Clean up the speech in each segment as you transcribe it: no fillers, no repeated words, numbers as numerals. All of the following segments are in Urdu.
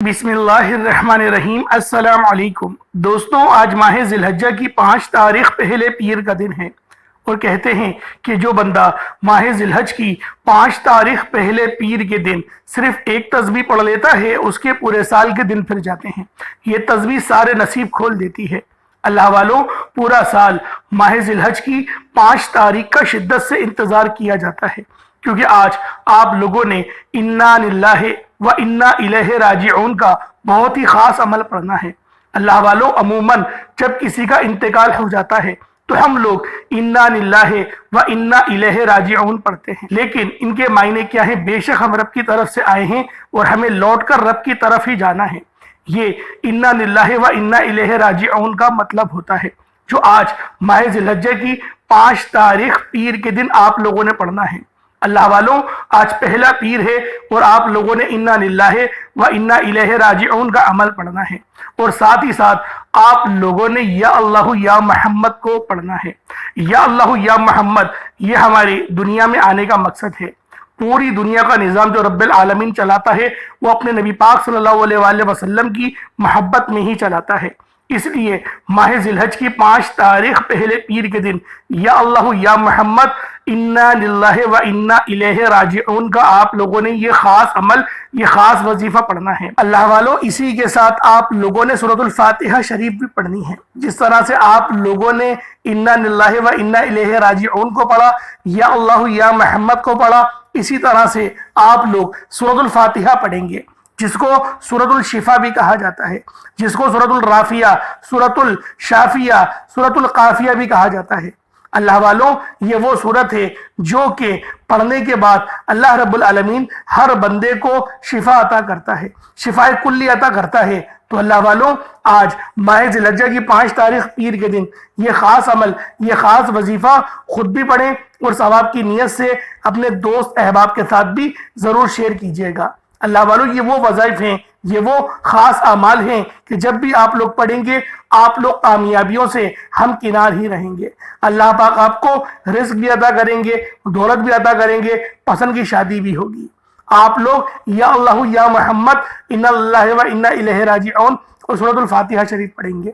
بسم اللہ الرحمن الرحیم۔ السلام علیکم دوستوں، آج ماہ ذی الحجہ کی 5 تاریخ پہلے پیر کا دن ہے، اور کہتے ہیں کہ جو بندہ ماہ ذی الحجہ کی 5 تاریخ پہلے پیر کے دن صرف ایک تسبیح پڑھ لیتا ہے، اس کے پورے سال کے دن پھر جاتے ہیں۔ یہ تسبیح سارے نصیب کھول دیتی ہے۔ اللہ والوں، پورا سال ماہ ذی الحجہ کی 5 تاریخ کا شدت سے انتظار کیا جاتا ہے، کیونکہ آج آپ لوگوں نے انا للہ و انا الیہ راجعون کا بہت ہی خاص عمل پڑھنا ہے۔ اللہ والوں، عموماً جب کسی کا انتقال ہو جاتا ہے تو ہم لوگ انا للہ و انا الیہ راجعون پڑھتے ہیں، لیکن ان کے معنی کیا ہیں؟ بے شک ہم رب کی طرف سے آئے ہیں اور ہمیں لوٹ کر رب کی طرف ہی جانا ہے۔ یہ انا للہ و انا الیہ راجعون کا مطلب ہوتا ہے، جو آج ماہ ذی الحجہ کی 5 تاریخ پیر کے دن آپ لوگوں نے پڑھنا ہے۔ اللہ والوں، آج پہلا پیر ہے اور آپ لوگوں نے انا للہ و انا الیہ راجعون کا عمل پڑھنا ہے، اور ساتھ ہی ساتھ آپ لوگوں نے یا اللہ یا محمد کو پڑھنا ہے۔ یا اللہ یا محمد یہ ہماری دنیا میں آنے کا مقصد ہے۔ پوری دنیا کا نظام جو رب العالمین چلاتا ہے، وہ اپنے نبی پاک صلی اللہ علیہ وآلہ وسلم کی محبت میں ہی چلاتا ہے۔ اس لیے ماہ ذی الحجہ کی 5 تاریخ پہلے پیر کے دن یا اللہ یا محمد انا للہ و انا الیہ راجعون کا آپ لوگوں نے یہ خاص عمل، یہ خاص وظیفہ پڑھنا ہے۔ اللہ والوں، اسی کے ساتھ آپ لوگوں نے سورۃ الفاتحہ شریف بھی پڑھنی ہے۔ جس طرح سے آپ لوگوں نے انا للہ و انا الیہ راجعون کو پڑھا، یا اللہ یا محمد کو پڑھا، اسی طرح سے آپ لوگ سورۃ الفاتحہ پڑھیں گے، جس کو سورۃ الشفا بھی کہا جاتا ہے، جس کو سورۃ الرافیہ، سورۃ الشافیہ، سورۃ القافیہ بھی کہا جاتا ہے۔ اللہ والوں، یہ وہ سورت ہے جو کہ پڑھنے کے بعد اللہ رب العالمین ہر بندے کو شفا عطا کرتا ہے، شفا کلی عطا کرتا ہے۔ تو اللہ والوں، آج ماہ ذی الحجہ کی 5 تاریخ پیر کے دن یہ خاص عمل، یہ خاص وظیفہ خود بھی پڑھیں اور ثواب کی نیت سے اپنے دوست احباب کے ساتھ بھی ضرور شیئر کیجیے گا۔ اللہ والوں، یہ وہ وظائف ہیں، یہ وہ خاص اعمال ہیں کہ جب بھی آپ لوگ پڑھیں گے، آپ لوگ کامیابیوں سے ہم کنار ہی رہیں گے۔ اللہ پاک آپ کو رزق بھی عطا کریں گے، دولت بھی عطا کریں گے، پسند کی شادی بھی ہوگی۔ آپ لوگ یا اللہ یا محمد انا للہ و انا الیہ راجعون اور سورۃ الفاتحہ شریف پڑھیں گے۔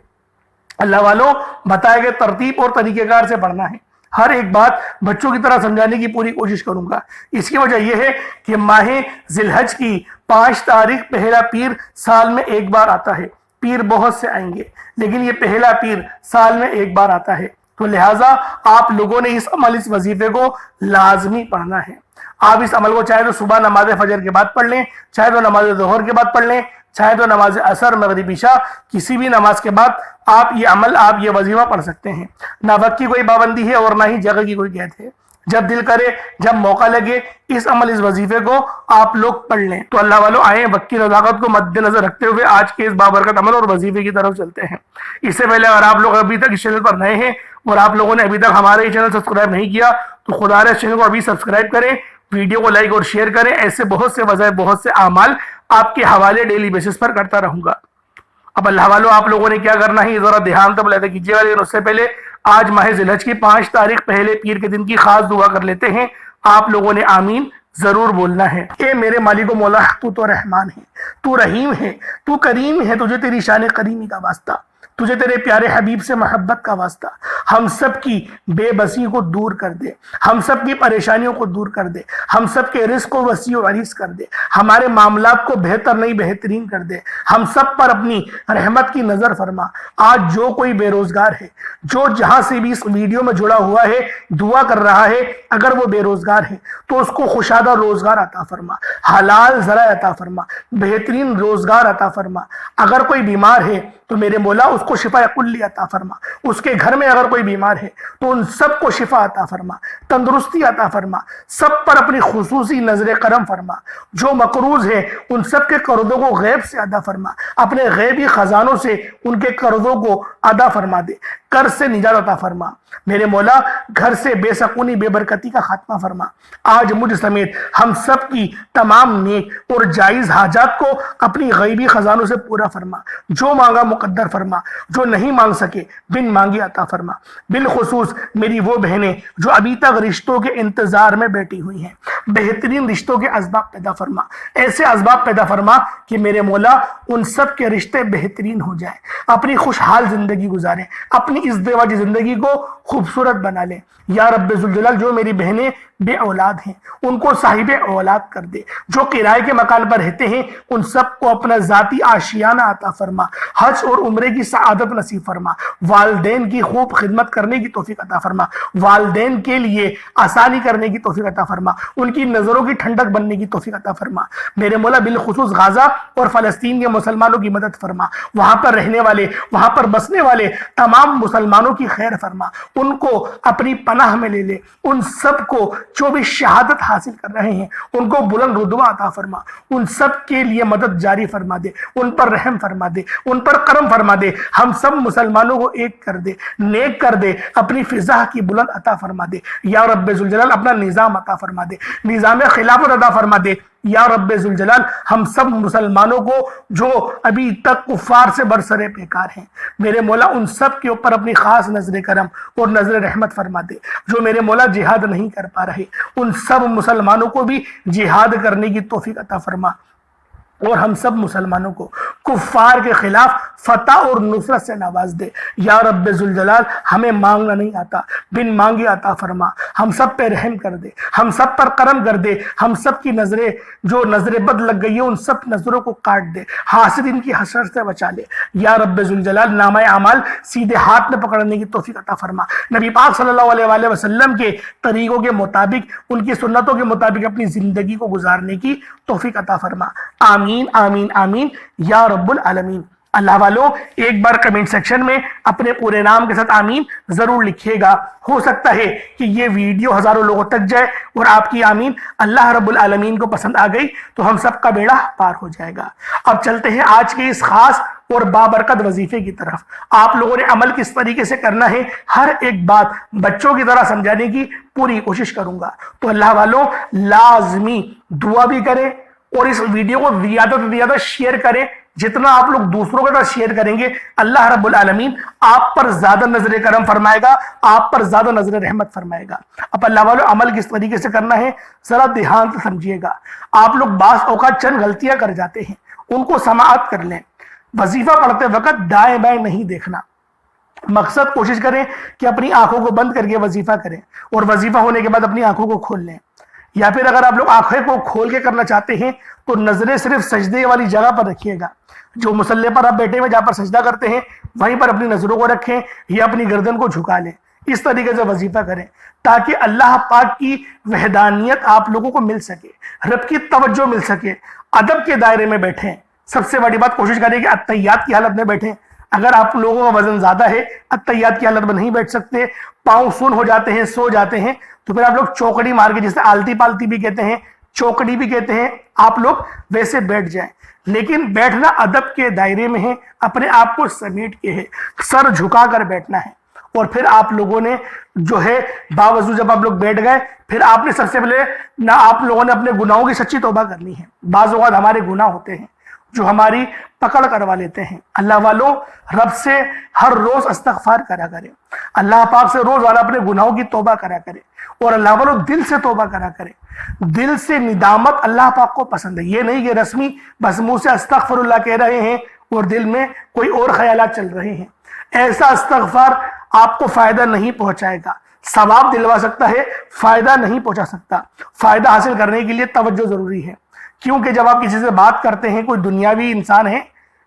اللہ والوں، بتائے گئے ترتیب اور طریقہ کار سے پڑھنا ہے۔ ہر ایک بات بچوں کی طرح سمجھانے کی پوری کوشش کروں گا۔ اس کی وجہ یہ ہے کہ ماہ ذی الحجہ کی 5 تاریخ پہلا پیر سال میں ایک بار آتا ہے۔ پیر بہت سے آئیں گے، لیکن یہ پہلا پیر سال میں ایک بار آتا ہے، تو لہٰذا آپ لوگوں نے اس عمل، اس وظیفے کو لازمی پڑھنا ہے۔ آپ اس عمل کو چاہے تو صبح نماز فجر کے بعد پڑھ لیں، چاہے تو نماز ظہر کے بعد پڑھ لیں، چاہے تو نماز عصر، مغرب، عشاء، کسی بھی نماز کے بعد آپ یہ عمل، آپ یہ وظیفہ پڑھ سکتے ہیں۔ نہ وقت کی کوئی پابندی ہے اور نہ ہی جگہ کی کوئی قید ہے۔ جب دل کرے، جب موقع لگے، اس عمل، اس وظیفے کو آپ لوگ پڑھ لیں۔ تو اللہ والوں، آئیں وقت کی نزاکت کو مد نظر رکھتے ہوئے آج کے اس بابرکت عمل اور وظیفے کی طرف چلتے ہیں۔ اس سے پہلے اگر آپ لوگ ابھی تک اس چینل پر نئے ہیں اور آپ لوگوں نے ابھی تک ہمارے چینل سبسکرائب نہیں کیا، تو خدا رے اس چینل کو ابھی سبسکرائب کریں، ویڈیو کو لائک اور شیئر کریں۔ ایسے بہت سے وظائف، بہت سے اعمال آپ کے حوالے ڈیلی بیسس پر کرتا رہوں گا۔ اب اللہ والوں، آپ لوگوں نے کیا کرنا ہے، یہ ذرا دھیان تب لیتے کیجیے گا، لیکن اس سے پہلے آج ماہ ذی الحجہ کی 5 تاریخ پہلے پیر کے دن کی خاص دعا کر لیتے ہیں۔ آپ لوگوں نے آمین ضرور بولنا ہے۔ اے میرے مالک و مولا، تو رحمان ہے، تو رحیم ہے، تو کریم ہے، تجھے تیری شان کریمی کا واسطہ، تجھے تیرے پیارے حبیب سے محبت کا واسطہ۔ ہم سب کی بے بسی کو دور کر دے، ہم سب کی پریشانیوں کو دور کر دے، ہم سب کے رزق کو وسیع و عریض کر دے، ہمارے معاملات کو بہتر نہیں بہترین کر دے، ہم سب پر اپنی رحمت کی نظر فرما۔ آج جو کوئی بے روزگار ہے، جو جہاں سے بھی اس ویڈیو میں جڑا ہوا ہے، دعا کر رہا ہے، اگر وہ بے روزگار ہے تو اس کو خوشادہ روزگار عطا فرما، حلال ذرائع عطا فرما، بہترین روزگار عطا فرما۔ اگر کوئی بیمار ہے تو میرے مولا اس کو شفا کلی عطا فرما۔ اس کے گھر میں اگر کوئی بیمار ہے تو ان سب کو شفا عطا فرما، تندرستی عطا فرما، سب پر اپنی خصوصی نظر کرم فرما۔ جو مقروض ہے ان سب کے قرضوں کو غیب سے ادا فرما، اپنے غیبی خزانوں سے ان کے قرضوں کو ادا فرما دے، قرض سے نجات عطا فرما۔ میرے مولا گھر سے بے سکونی، بے برکتی کا خاتمہ فرما۔ آج مجھ سمیت ہم سب کی تمام نیک اور جائز حاجات کو اپنی غیبی خزانوں سے پورا فرما۔ جو مانگا مقدر فرما، جو نہیں مانگ سکے بن مانگے عطا فرما۔ بالخصوص میری وہ بہنیں جو ابھی تک رشتوں کے انتظار میں بیٹھی ہوئی ہیں، بہترین رشتوں کے اسباب پیدا فرما، ایسے اسباب پیدا فرما کہ میرے مولا ان سب کے رشتے بہترین ہو جائیں، اپنی خوشحال زندگی گزاریں، اپنی ازدواجی زندگی کو خوبصورت بنا لیں۔ یا رب ذوالجلال جو میری بہنیں بے اولاد ہیں ان کو صاحب اولاد کر دے، جو کرائے کے مکان پر رہتے ہیں ان سب کو اپنا ذاتی آشیانہ عطا فرما، حج اور عمرے کی سعادت نصیب فرما، والدین کی خوب خدمت کرنے کی توفیق عطا فرما، والدین کے لیے آسانی کرنے کی توفیق عطا فرما، ان کی نظروں کی ٹھنڈک بننے کی توفیق عطا فرما۔ میرے مولا بالخصوص غزہ اور فلسطین کے مسلمانوں کی مدد فرما، وہاں پر رہنے والے، وہاں پر بسنے والے تمام مسلمانوں کی خیر فرما، ان کو اپنی پناہ میں لے لے، ان سب کو جو بھی شہادت حاصل کر رہے ہیں ان کو بلند رتبہ عطا فرما، ان سب کے لیے مدد جاری فرما دے، ان پر رحم فرما دے، ان پر کرم فرما دے، ہم سب مسلمانوں کو ایک کر دے، نیک کر دے، اپنی فضا کی بلند عطا فرما دے۔ یا رب ذوالجلال اپنا نظام عطا فرما دے، نظام خلافت عطا فرما دے۔ یا رب ذوالجلال ہم سب مسلمانوں کو جو ابھی تک کفار سے برسرے پیکار ہیں، میرے مولا ان سب کے اوپر اپنی خاص نظر کرم اور نظر رحمت فرما دے۔ جو میرے مولا جہاد نہیں کر پا رہے ان سب مسلمانوں کو بھی جہاد کرنے کی توفیق عطا فرما، اور ہم سب مسلمانوں کو کفار کے خلاف فتح اور نصرت سے نواز دے۔ یا رب ذوالجلال ہمیں مانگنا نہیں آتا، بن مانگے عطا فرما، ہم سب پہ رحم کر دے، ہم سب پر کرم کر دے، ہم سب کی نظریں جو نظر بد لگ گئی ہے ان سب نظروں کو کاٹ دے، حاسدین کی حسرت سے بچا لے۔ یا رب ذوالجلال نامہ اعمال سیدھے ہاتھ میں پکڑنے کی توفیق عطا فرما، نبی پاک صلی اللہ علیہ وآلہ وسلم کے طریقوں کے مطابق، ان کی سنتوں کے مطابق اپنی زندگی کو گزارنے کی توفیق عطا فرما۔ آمین آمین آمین یا رب العالمین۔ اللہ والوں ایک بار کمنٹ سیکشن میں اپنے پورے نام کے ساتھ آمین ضرور لکھیے گا، ہو سکتا ہے کہ یہ ویڈیو ہزاروں لوگوں تک جائے اور آپ کی آمین اللہ رب العالمین کو پسند آ گئی تو ہم سب کا بیڑا پار ہو جائے گا۔ اب چلتے ہیں آج کے اس خاص اور بابرکت وظیفے کی طرف۔ آپ لوگوں نے عمل کس طریقے سے کرنا ہے ہر ایک بات بچوں کی طرح سمجھانے کی پوری کوشش کروں گا، تو اللہ والوں لازمی دعا بھی کریں اور اس ویڈیو کو زیادہ سے زیادہ شیئر کریں۔ جتنا آپ لوگ دوسروں کے ساتھ شیئر کریں گے اللہ رب العالمین آپ پر زیادہ نظر کرم فرمائے گا، آپ پر زیادہ نظر رحمت فرمائے گا۔ اب اللہ والوں عمل کس طریقے سے کرنا ہے ذرا دھیان سے سمجھیے گا۔ آپ لوگ بعض اوقات چند غلطیاں کر جاتے ہیں، ان کو سماعت کر لیں۔ وظیفہ پڑھتے وقت دائیں بائیں نہیں دیکھنا، مقصد کوشش کریں کہ اپنی آنکھوں کو بند کر کے وظیفہ کریں اور وظیفہ ہونے کے بعد اپنی آنکھوں کو کھول لیں، یا پھر اگر آپ لوگ آنکھیں کو کھول کے کرنا چاہتے ہیں تو نظریں صرف سجدے والی جگہ پر رکھیے گا، جو مصلی پر آپ بیٹھے ہوئے جہاں پر سجدہ کرتے ہیں وہیں پر اپنی نظروں کو رکھیں یا اپنی گردن کو جھکا لیں۔ اس طریقے سے وظیفہ کریں تاکہ اللہ پاک کی وحدانیت آپ لوگوں کو مل سکے، رب کی توجہ مل سکے۔ ادب کے دائرے میں بیٹھیں، سب سے بڑی بات کوشش کریں کہ اتحیات کی حالت میں بیٹھیں۔ اگر آپ لوگوں کا وزن زیادہ ہے اتحیات کی حالت میں نہیں بیٹھ سکتے، پاؤں سن ہو جاتے ہیں، سو جاتے ہیں، تو پھر آپ لوگ چوکڑی مار کے، جسے آلتی پالتی بھی کہتے ہیں، چوکڑی بھی کہتے ہیں، آپ لوگ ویسے بیٹھ جائیں۔ لیکن بیٹھنا ادب کے دائرے میں ہے، اپنے آپ کو سمیٹ کے ہے، سر جھکا کر بیٹھنا ہے۔ اور پھر آپ لوگوں نے جو ہے باوضو جب آپ لوگ بیٹھ گئے پھر آپ نے سب سے پہلے نہ آپ لوگوں نے اپنے گناہوں کی سچی توبہ کرنی ہے۔ بعض اوقات ہمارے گناہ ہوتے ہیں جو ہماری پکڑ کروا لیتے ہیں۔ اللہ والوں رب سے ہر روز استغفار کرا کرے، اللہ پاک سے روزانہ اپنے گناہوں کی توبہ کرا کرے، اور اللہ والوں دل سے توبہ کرا کرے۔ دل سے ندامت اللہ پاک کو پسند ہے، یہ نہیں کہ رسمی بس منہ سے استغفر اللہ کہہ رہے ہیں اور دل میں کوئی اور خیالات چل رہے ہیں۔ ایسا استغفار آپ کو فائدہ نہیں پہنچائے گا، ثواب دلوا سکتا ہے، فائدہ نہیں پہنچا سکتا۔ فائدہ حاصل کرنے کے لیے توجہ ضروری ہے، کیونکہ جب آپ کسی سے بات کرتے ہیں، کوئی دنیاوی انسان ہے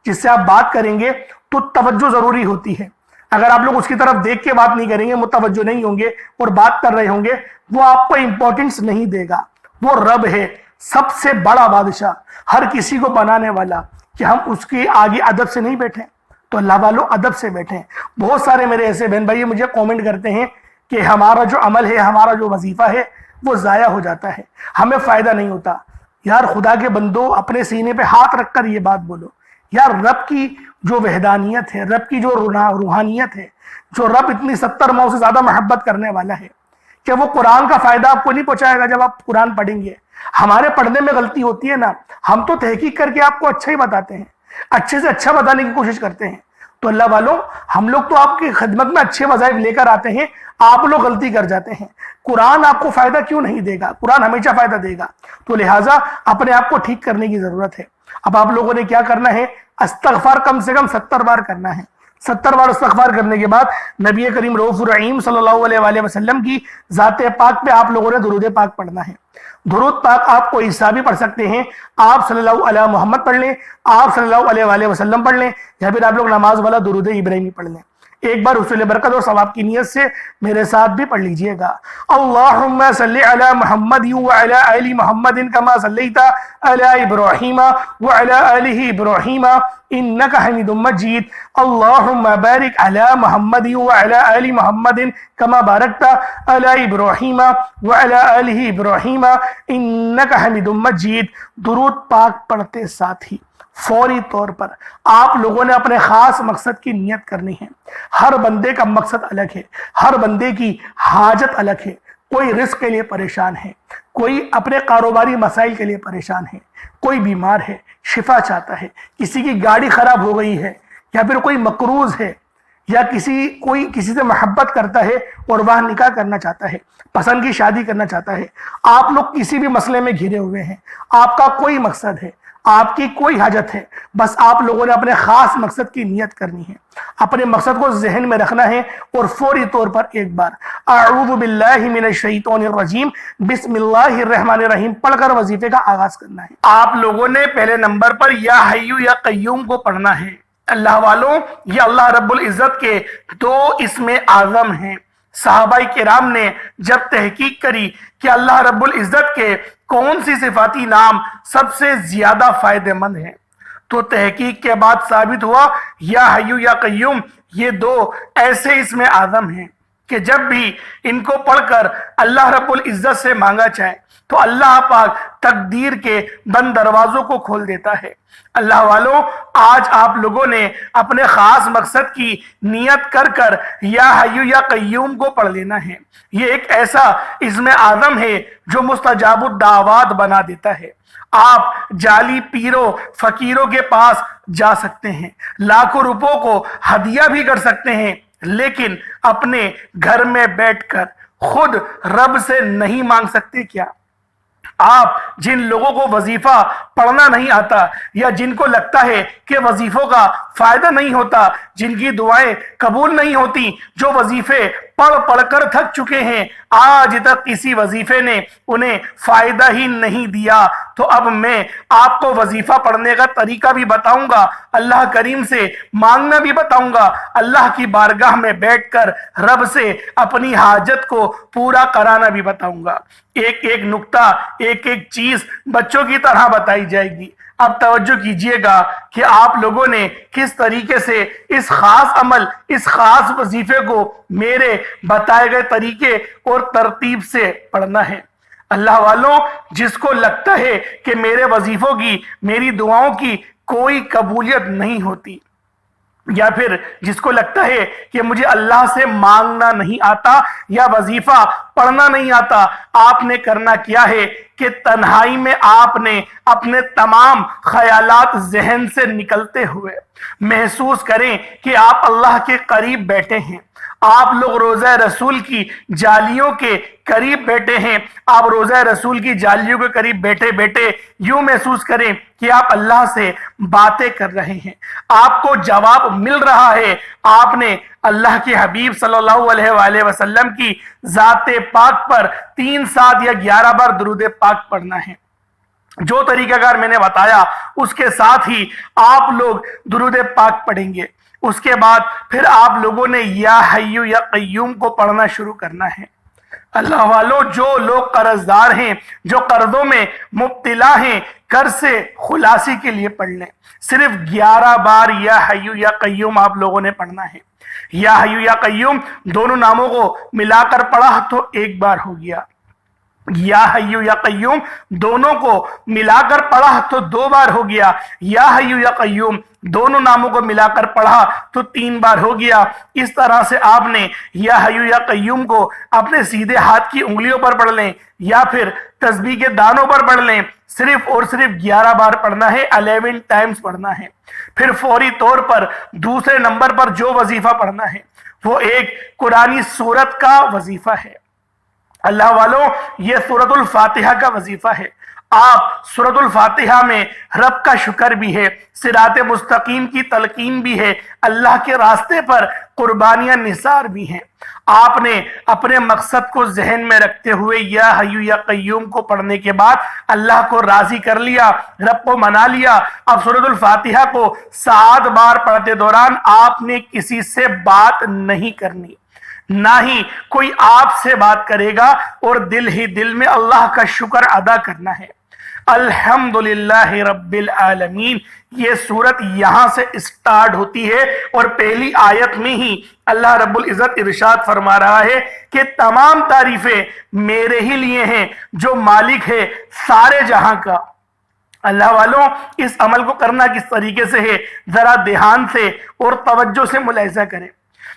جس سے آپ بات کریں گے تو توجہ ضروری ہوتی ہے۔ اگر آپ لوگ اس کی طرف دیکھ کے بات نہیں کریں گے، متوجہ نہیں ہوں گے اور بات کر رہے ہوں گے، وہ آپ کو امپورٹنس نہیں دے گا۔ وہ رب ہے، سب سے بڑا بادشاہ، ہر کسی کو بنانے والا، کہ ہم اس کے آگے ادب سے نہیں بیٹھیں۔ تو اللہ والوں ادب سے بیٹھیں۔ بہت سارے میرے ایسے بہن بھائی مجھے کومنٹ کرتے ہیں کہ ہمارا جو عمل ہے، ہمارا جو وظیفہ ہے وہ ضائع ہو جاتا ہے، ہمیں فائدہ نہیں ہوتا۔ یار خدا کے بندو، اپنے سینے پہ ہاتھ رکھ کر یہ بات بولو، یار رب کی جو وحدانیت ہے، رب کی جو روحانیت ہے، جو رب اتنی 70 ماؤں سے زیادہ محبت کرنے والا ہے، کہ وہ قرآن کا فائدہ آپ کو نہیں پہنچائے گا جب آپ قرآن پڑھیں گے۔ ہمارے پڑھنے میں غلطی ہوتی ہے نا، ہم تو تحقیق کر کے آپ کو اچھا ہی بتاتے ہیں، اچھے سے اچھا بتانے کی کوشش کرتے ہیں، تو اللہ والوں، ہم لوگ تو آپ کی خدمت میں اچھے وظائف لے کر آتے ہیں، آپ لوگ غلطی کر جاتے ہیں۔ قرآن آپ کو فائدہ کیوں نہیں دے گا؟ قرآن ہمیشہ فائدہ دے گا۔ تو لہٰذا اپنے آپ کو ٹھیک کرنے کی ضرورت ہے۔ اب آپ لوگوں نے کیا کرنا ہے؟ استغفار کم سے کم 70 بار کرنا ہے۔ 70 بار استغفار کرنے کے بعد نبی کریم رؤوف الرحیم صلی اللہ علیہ وآلہ وسلم کی ذات پاک پہ آپ لوگوں نے درود پاک پڑھنا ہے۔ درود پاک آپ کو عیسیٰ بھی پڑھ سکتے ہیں، آپ صلی اللہ علیہ محمد پڑھ لیں، آپ صلی اللہ علیہ وآلہ وسلم پڑھ لیں، یا پھر آپ لوگ نماز والا درود ابراہیمی پڑھ لیں۔ ایک بار حصول برکت اور ثواب کی نیت سے میرے ساتھ بھی پڑھ لیجئے گا۔ اللہم صلی علی محمد وعلی آل محمد کما صلیت علی ابراہیم وعلی آل ابراہیم انکا حمید مجید۔ اللہم بارک علی محمد وعلی آل محمد کما بارکت علی ابراہیم وعلی آل ابراہیم انکا حمید مجید۔ درود پاک پڑھتے ساتھ ہی فوری طور پر آپ لوگوں نے اپنے خاص مقصد کی نیت کرنی ہے۔ ہر بندے کا مقصد الگ ہے، ہر بندے کی حاجت الگ ہے۔ کوئی رزق کے لیے پریشان ہے، کوئی اپنے کاروباری مسائل کے لیے پریشان ہے، کوئی بیمار ہے شفا چاہتا ہے، کسی کی گاڑی خراب ہو گئی ہے، یا پھر کوئی مقروض ہے، یا کوئی کسی سے محبت کرتا ہے اور وہ نکاح کرنا چاہتا ہے، پسند کی شادی کرنا چاہتا ہے۔ آپ لوگ کسی بھی مسئلے میں گھرے ہوئے ہیں، آپ کا کوئی مقصد ہے، آپ کی کوئی حاجت ہے، بس آپ لوگوں نے اپنے خاص مقصد کی نیت کرنی ہے، اپنے مقصد کو ذہن میں رکھنا ہے، اور فوری طور پر ایک بار اعوذ باللہ من الشیطان الرجیم بسم اللہ الرحمن الرحیم پڑھ کر وظیفے کا آغاز کرنا ہے۔ آپ لوگوں نے پہلے نمبر پر یا حی یا قیوم کو پڑھنا ہے۔ اللہ والوں، یہ اللہ رب العزت کے 2 اسم اعظم ہیں۔ صحابہ کرام نے جب تحقیق کری کہ اللہ رب العزت کے کون سی صفاتی نام سب سے زیادہ فائدہ مند ہیں، تو تحقیق کے بعد ثابت ہوا یا حی یا قیوم یہ 2 ایسے اسم اعظم ہیں کہ جب بھی ان کو پڑھ کر اللہ رب العزت سے مانگا جائے تو اللہ پاک تقدیر کے بند دروازوں کو کھول دیتا ہے۔ اللہ والوں، آج آپ لوگوں نے اپنے خاص مقصد کی نیت کر کر یا حی یا قیوم کو پڑھ لینا ہے۔ یہ ایک ایسا اسم اعظم ہے جو مستجاب الدعوات بنا دیتا ہے۔ آپ جعلی پیروں فقیروں کے پاس جا سکتے ہیں، لاکھوں روپوں کو ہدیہ بھی کر سکتے ہیں، لیکن اپنے گھر میں بیٹھ کر خود رب سے نہیں مانگ سکتے کیا؟ آپ جن لوگوں کو وظیفہ پڑھنا نہیں آتا، یا جن کو لگتا ہے کہ وظیفوں کا فائدہ نہیں ہوتا، جن کی دعائیں قبول نہیں ہوتی، جو وظیفے پڑھ کر تھک چکے ہیں، آج تک کسی وظیفے نے انہیں فائدہ ہی نہیں دیا، تو اب میں آپ کو وظیفہ پڑھنے کا طریقہ بھی بتاؤں گا، اللہ کریم سے مانگنا بھی بتاؤں گا، اللہ کی بارگاہ میں بیٹھ کر رب سے اپنی حاجت کو پورا کرانا بھی بتاؤں گا۔ ایک ایک نقطہ، ایک ایک چیز بچوں کی طرح بتائی جائے گی۔ اب توجہ کیجئے گا کہ آپ لوگوں نے کس طریقے سے اس خاص عمل، اس خاص وظیفے کو میرے بتائے گئے طریقے اور ترتیب سے پڑھنا ہے۔ اللہ والوں، جس کو لگتا ہے کہ میرے وظیفوں کی، میری دعاؤں کی کوئی قبولیت نہیں ہوتی، یا پھر جس کو لگتا ہے کہ مجھے اللہ سے مانگنا نہیں آتا یا وظیفہ پڑھنا نہیں آتا، آپ نے کرنا کیا ہے کہ تنہائی میں آپ نے اپنے تمام خیالات ذہن سے نکلتے ہوئے محسوس کریں کہ آپ اللہ کے قریب بیٹھے ہیں، آپ لوگ روضہ رسول کی جالیوں کے قریب بیٹھے ہیں، آپ روضہ رسول کی جالیوں کے قریب بیٹھے بیٹھے یوں محسوس کریں کہ آپ اللہ سے باتیں کر رہے ہیں، آپ کو جواب مل رہا ہے۔ آپ نے اللہ کے حبیب صلی اللہ علیہ وآلہ وسلم کی ذات پاک پر 3 7 یا 11 بار درود پاک پڑھنا ہے۔ جو طریقہ کار میں نے بتایا اس کے ساتھ ہی آپ لوگ درود پاک پڑھیں گے۔ اس کے بعد پھر آپ لوگوں نے یا حی یا قیوم کو پڑھنا شروع کرنا ہے۔ اللہ والوں، جو لوگ قرض دار ہیں، جو قرضوں میں مبتلا ہیں، قرض سے خلاصی کے لیے پڑھ لیں۔ صرف 11 بار یا حی یا قیوم آپ لوگوں نے پڑھنا ہے۔ یا حی یا قیوم دونوں ناموں کو ملا کر پڑھا تو 1 بار ہو گیا، یا حیو یا قیوم دونوں کو ملا کر پڑھا تو 2 بار ہو گیا، یا حیو یا قیوم دونوں ناموں کو ملا کر پڑھا تو 3 بار ہو گیا۔ اس طرح سے آپ نے یا حیو یا قیوم کو اپنے سیدھے ہاتھ کی انگلیوں پر پڑھ لیں یا پھر تسبیح کے دانوں پر پڑھ لیں، صرف اور صرف 11 بار پڑھنا ہے، 11 ٹائمز پڑھنا ہے۔ پھر فوری طور پر دوسرے نمبر پر جو وظیفہ پڑھنا ہے وہ ایک قرآنی سورت کا وظیفہ ہے۔ اللہ والوں، یہ سورۃ الفاتحہ کا وظیفہ ہے۔ آپ سورۃ الفاتحہ میں رب کا شکر بھی ہے، صراط مستقیم کی تلقین بھی ہے، اللہ کے راستے پر قربانیاں نثار بھی ہیں۔ آپ نے اپنے مقصد کو ذہن میں رکھتے ہوئے یا حیو یا قیوم کو پڑھنے کے بعد اللہ کو راضی کر لیا، رب کو منا لیا۔ اب سورۃ الفاتحہ کو 7 بار پڑھتے دوران آپ نے کسی سے بات نہیں کرنی، نہ ہی کوئی آپ سے بات کرے گا، اور دل ہی دل میں اللہ کا شکر ادا کرنا ہے۔ الحمدللہ رب العالمین، یہ سورت یہاں سے اسٹارٹ ہوتی ہے، اور پہلی آیت میں ہی اللہ رب العزت ارشاد فرما رہا ہے کہ تمام تعریفیں میرے ہی لیے ہیں جو مالک ہے سارے جہاں کا۔ اللہ والوں، اس عمل کو کرنا کس طریقے سے ہے ذرا دھیان سے اور توجہ سے ملاحظہ کریں۔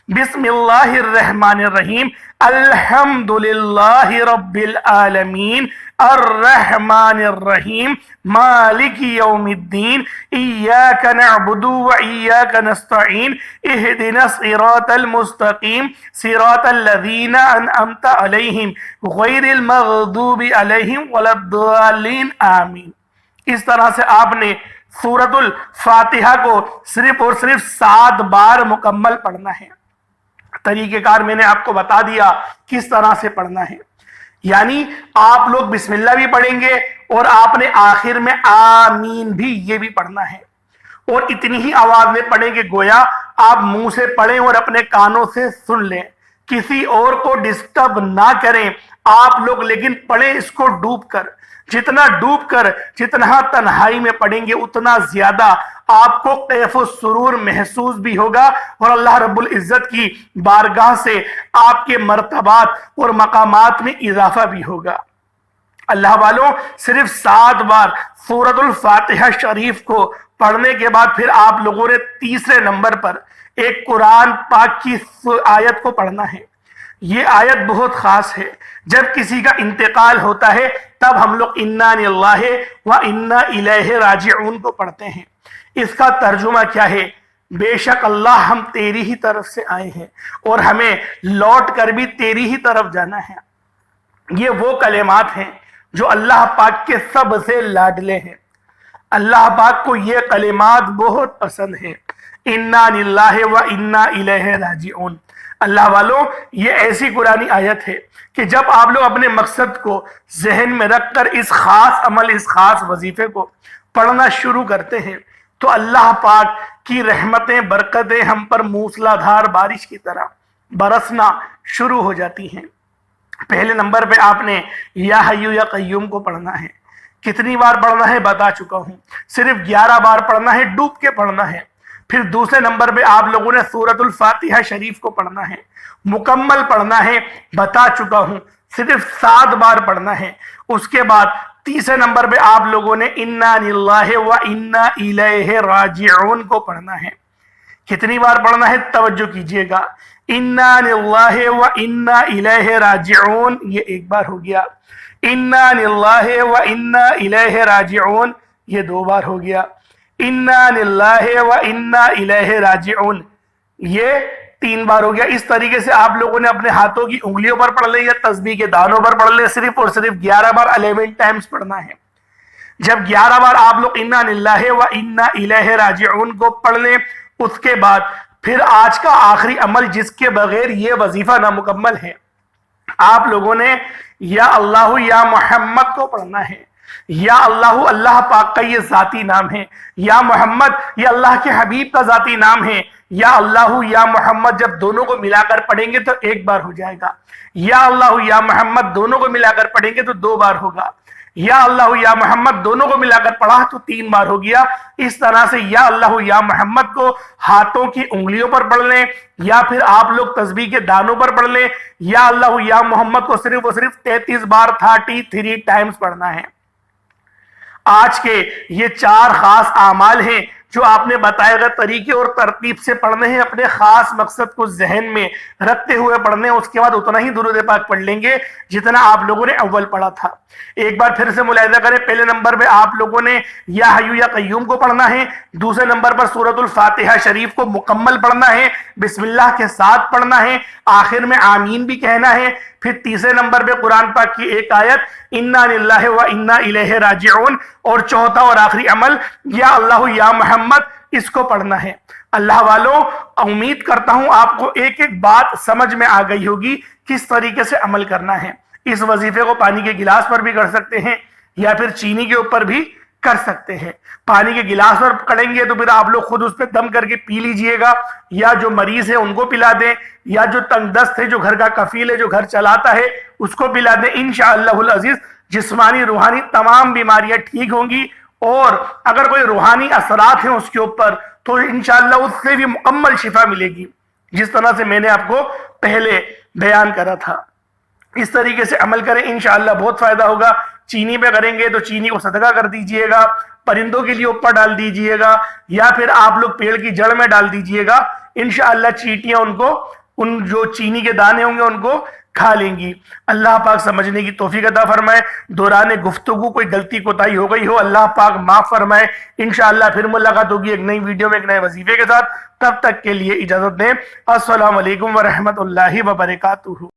بسم اللہ الرحمن الرحیم، الحمدللہ رب العالمین الرحمن الرحیم مالک یوم الدین ایاک نعبد و ایاک نستعین اہدنا الصراط المستقیم صراط الذین انعمت علیہم غیر المغضوب علیہم ولا الضالین آمین۔ اس طرح سے آپ نے سورۃ الفاتحہ کو صرف اور صرف 7 بار مکمل پڑھنا ہے۔ طریقہ کار میں نے آپ کو بتا دیا کس طرح سے پڑھنا ہے، یعنی آپ لوگ بسم اللہ بھی پڑھیں گے اور آپ نے آخر میں آمین بھی یہ بھی پڑھنا ہے، اور اتنی ہی آواز میں پڑھیں کہ گویا آپ منہ سے پڑھیں اور اپنے کانوں سے سن لیں، کسی اور کو ڈسٹرب نہ کریں آپ لوگ، لیکن پڑھیں اس کو ڈوب کر۔ جتنا تنہائی میں پڑھیں گے اتنا زیادہ آپ کو کیف و سرور محسوس بھی ہوگا، اور اللہ رب العزت کی بارگاہ سے آپ کے مرتبات اور مقامات میں اضافہ بھی ہوگا۔ اللہ والوں، صرف 7 بار سورۃ الفاتحہ شریف کو پڑھنے کے بعد پھر آپ لوگوں نے تیسرے نمبر پر ایک قرآن پاک کی آیت کو پڑھنا ہے۔ یہ آیت بہت خاص ہے۔ جب کسی کا انتقال ہوتا ہے تب ہم لوگ انا للہ و انا الیہ راجعون کو پڑھتے ہیں۔ اس کا ترجمہ کیا ہے؟ بے شک اللہ ہم تیری ہی طرف سے آئے ہیں اور ہمیں لوٹ کر بھی تیری ہی طرف جانا ہے۔ یہ وہ کلمات ہیں جو اللہ پاک کے سب سے لاڈلے ہیں۔ اللہ پاک کو یہ کلمات بہت پسند ہیں، انا للہ و انا الیہ راجعون۔ اللہ والوں، یہ ایسی قرآنی آیت ہے کہ جب آپ لوگ اپنے مقصد کو ذہن میں رکھ کر اس خاص عمل، اس خاص وظیفے کو پڑھنا شروع کرتے ہیں تو اللہ پاک کی رحمتیں، برکتیں ہم پر موسلا دھار بارش کی طرح برسنا شروع ہو جاتی ہیں۔ پہلے نمبر پہ آپ نے یا حیو یا قیوم کو پڑھنا ہے۔ کتنی بار پڑھنا ہے بتا چکا ہوں، صرف 11 بار پڑھنا ہے، ڈوب کے پڑھنا ہے۔ پھر دوسرے نمبر پہ آپ لوگوں نے سورۃ الفاتحہ شریف کو پڑھنا ہے، مکمل پڑھنا ہے، بتا چکا ہوں، صرف 7 بار پڑھنا ہے۔ اس کے بعد تیسرے نمبر پہ آپ لوگوں نے انا للہ و انا الیہ راجعون کو پڑھنا ہے۔ کتنی بار پڑھنا ہے توجہ کیجئے گا، انا للہ و انا الیہ راجعون، یہ 1 بار ہو گیا۔ انا للہ و انا الیہ راجعون، یہ 2 بار ہو گیا۔ انا للہ و انا الیہ راجعون، یہ 3 بار ہو گیا۔ اس طریقے سے آپ لوگوں نے اپنے ہاتھوں کی انگلیوں پر پڑھ لیں یا تسبیح کے دانوں پر پڑھ لیں، صرف اور صرف 11 بار 11 ٹائمز پڑھنا ہے۔ جب 11 بار آپ لوگ انا للہ و انا الیہ راجعون کو پڑھ لیں، اس کے بعد پھر آج کا آخری عمل جس کے بغیر یہ وظیفہ نامکمل ہے، آپ لوگوں نے یا اللہ یا محمد کو پڑھنا ہے۔ یا اللہ، اللہ پاک کا یہ ذاتی نام ہے، یا محمد یہ اللہ کے حبیب کا ذاتی نام ہے۔ یا اللہ یا محمد جب دونوں کو ملا کر پڑھیں گے تو 1 بار ہو جائے گا، یا اللہ یا محمد دونوں کو ملا کر پڑھیں گے تو 2 بار ہوگا۔ یا اللہ یا محمد دونوں کو ملا کر پڑھا تو 3 بار ہو گیا۔ اس طرح سے یا اللہ یا محمد کو ہاتھوں کی انگلیوں پر پڑھ لیں، یا پھر آپ لوگ تسبیح کے دانوں پر پڑھ لیں۔ یا اللہ یا محمد کو صرف و صرف 33 بار 33 ٹائمز پڑھنا ہے۔ آج کے یہ 4 خاص اعمال ہیں جو آپ نے بتائے گئے طریقے اور ترتیب سے پڑھنے ہیں، اپنے خاص مقصد کو ذہن میں رکھتے ہوئے پڑھنے ہیں۔ اس کے بعد اتنا ہی درود پاک پڑھ لیں گے جتنا آپ لوگوں نے اول پڑھا تھا۔ ایک بار پھر سے ملاحظہ کریں، پہلے نمبر پہ آپ لوگوں نے یا حیو یا قیوم کو پڑھنا ہے، دوسرے نمبر پر سورۃ الفاتحہ شریف کو مکمل پڑھنا ہے، بسم اللہ کے ساتھ پڑھنا ہے، آخر میں آمین بھی کہنا ہے، پھر تیسرے نمبر پہ قرآن پاک کی ایک آیت انا للہ و انا الیہ راجعون، اور چوتھا اور آخری عمل یا اللہ یا محمد، اس کو پڑھنا ہے۔ اللہ والوں، امید کرتا ہوں آپ کو ایک ایک بات سمجھ میں آ گئی ہوگی کس طریقے سے عمل کرنا ہے۔ اس وظیفے کو پانی کے گلاس پر بھی کر سکتے ہیں یا پھر چینی کے اوپر بھی کر سکتے ہیں۔ پانی کے گلاس پر کریں گے تو پھر آپ لوگ خود اس پہ دم کر کے پی لیجئے گا، یا جو مریض ہے ان کو پلا دیں، یا جو تنگ دست ہے، جو گھر کا کفیل ہے، جو گھر چلاتا ہے، اس کو پلا دیں۔ انشاءاللہ العزیز جسمانی روحانی تمام بیماریاں ٹھیک ہوں گی، اور اگر کوئی روحانی اثرات ہیں اس کے اوپر تو انشاءاللہ اس سے بھی مکمل شفا ملے گی، جس طرح سے میں نے آپ کو پہلے بیان کرا تھا۔ اس طریقے سے عمل کریں، انشاءاللہ بہت فائدہ ہوگا۔ چینی پہ کریں گے تو چینی کو صدقہ کر دیجئے گا، پرندوں کے لیے اوپر ڈال دیجئے گا، یا پھر آپ لوگ پیڑ کی جڑ میں ڈال دیجئے گا۔ انشاءاللہ چیٹیاں ان جو چینی کے دانے ہوں گے ان کو کھا لیں گی۔ اللہ پاک سمجھنے کی توفیق عطا فرمائے۔ دوران گفتگو کوئی غلطی کوتاہی ہو گئی ہو، اللہ پاک معاف فرمائے۔ انشاءاللہ پھر ملاقات ہوگی ایک نئی ویڈیو میں ایک نئے وظیفے کے ساتھ۔ تب تک کے لیے اجازت دیں۔ السلام علیکم ورحمۃ اللہ وبرکاتہ۔